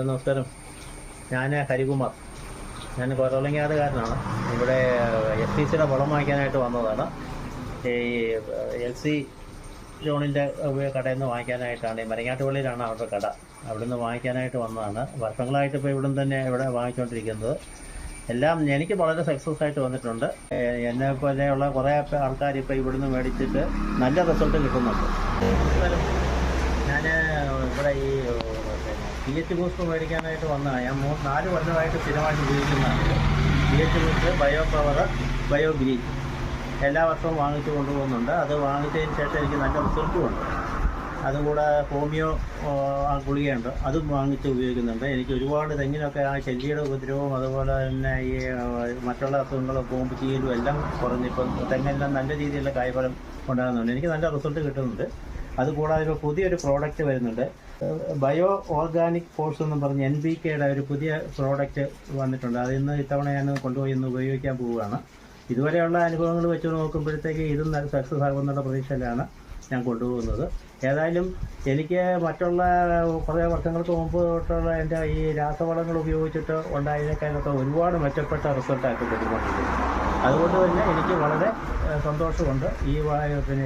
നമസ്കാരം. ഞാൻ ഹരികുമാർ. ഞാൻ കൊരളങ്ങാടുകാരനാണ്. ഇവിടെ FTCയുടെ വളം വാങ്ങിക്കാനായിട്ട് വന്നതാണ്. ഈ LC ജോണിൻ്റെ കടയിൽ നിന്ന് വാങ്ങിക്കാനായിട്ടാണ്. ഈ മരങ്ങാട്ടുപള്ളിയിലാണ് അവരുടെ കട. അവിടെ നിന്ന് വാങ്ങിക്കാനായിട്ട് വന്നതാണ്. വർഷങ്ങളായിട്ട് ഇപ്പോൾ ഇവിടെ തന്നെ ഇവിടെ വാങ്ങിച്ചുകൊണ്ടിരിക്കുന്നത്. എല്ലാം എനിക്ക് വളരെ സക്സസ് ആയിട്ട് വന്നിട്ടുണ്ട്. എന്നെ പോലെയുള്ള കുറേ ആൾക്കാർ ഇപ്പോൾ ഇവിടുന്ന് മേടിച്ചിട്ട് നല്ല റിസൾട്ട് കിട്ടുന്നുണ്ട്. ഞാൻ ഇവിടെ ഈ PH ബൂസ്റ്റ് മേടിക്കാനായിട്ട് വന്നതാണ്. ഞാൻ 4 കൊല്ലമായിട്ട് സ്ഥിരമായിട്ട് ഉപയോഗിക്കുന്നതാണ്. PH boost, bio power, bio green എല്ലാ വർഷവും വാങ്ങിച്ചു കൊണ്ടുപോകുന്നുണ്ട്. അത് വാങ്ങിച്ചതിന് ശേഷം എനിക്ക് നല്ല റിസൾട്ടും ഉണ്ട്. അതുകൂടെ ഹോമിയോ ഗുളികയുണ്ട്, അതും വാങ്ങിച്ച് ഉപയോഗിക്കുന്നുണ്ട്. എനിക്ക് ഒരുപാട് തെങ്ങിനൊക്കെ ആ ചെല്ലിയുടെ ഉപദ്രവവും അതുപോലെ തന്നെ ഈ മറ്റുള്ള അസുഖങ്ങളും കൂമ്പ് ചീലും എല്ലാം കുറഞ്ഞിപ്പം തെങ്ങെല്ലാം നല്ല രീതിയിലുള്ള കായ്ഫലം ഉണ്ടാകുന്നുണ്ട്. എനിക്ക് നല്ല റിസൾട്ട് കിട്ടുന്നുണ്ട്. അതുകൂടാതെ ഒരു പുതിയൊരു പ്രോഡക്റ്റ് വരുന്നുണ്ട്. ബയോ ഓർഗാനിക് ഫോഴ്സ് എന്നും പറഞ്ഞ് NPKയുടെ ഒരു പുതിയ പ്രോഡക്റ്റ് വന്നിട്ടുണ്ട്. അതിന്ന് ഇത്തവണ ഞാൻ കൊണ്ടുപോയി ഇന്ന് ഉപയോഗിക്കാൻ പോവുകയാണ്. ഇതുവരെയുള്ള അനുഭവങ്ങൾ വെച്ച് നോക്കുമ്പോഴത്തേക്ക് ഇതും നല്ല സക്സസ് ആകുമെന്നുള്ള പ്രതീക്ഷയിലാണ് ഞാൻ കൊണ്ടുപോകുന്നത്. ഏതായാലും എനിക്ക് മറ്റുള്ള കുറേ വർഷങ്ങൾക്ക് മുമ്പ് തൊട്ടുള്ള എൻ്റെ ഈ രാസവളങ്ങൾ ഉപയോഗിച്ചിട്ട് ഉണ്ടായതിനേക്കാളൊക്കെ ഒരുപാട് മെച്ചപ്പെട്ട റിസൾട്ടാക്കി കിട്ടിക്കൊണ്ടിരിക്കുന്നു. അതുകൊണ്ട് തന്നെ എനിക്ക് വളരെ സന്തോഷമുണ്ട്. ഈ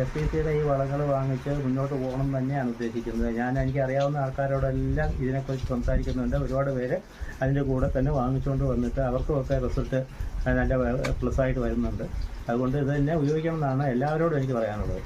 FTCയുടെ ഈ വളങ്ങൾ വാങ്ങിച്ച് മുന്നോട്ട് പോകണം തന്നെയാണ് ഉദ്ദേശിക്കുന്നത്. എനിക്ക് അറിയാവുന്ന ആൾക്കാരോടെല്ലാം ഇതിനെക്കുറിച്ച് സംസാരിക്കുന്നുണ്ട്. ഒരുപാട് പേര് അതിൻ്റെ കൂടെ തന്നെ വാങ്ങിച്ചുകൊണ്ട് വന്നിട്ട് അവർക്കുമൊക്കെ റിസൾട്ട് നല്ല പ്ലസ് ആയിട്ട് വരുന്നുണ്ട്. അതുകൊണ്ട് ഇത് തന്നെ ഉപയോഗിക്കണമെന്നാണ് എല്ലാവരോടും എനിക്ക് പറയാനുള്ളത്.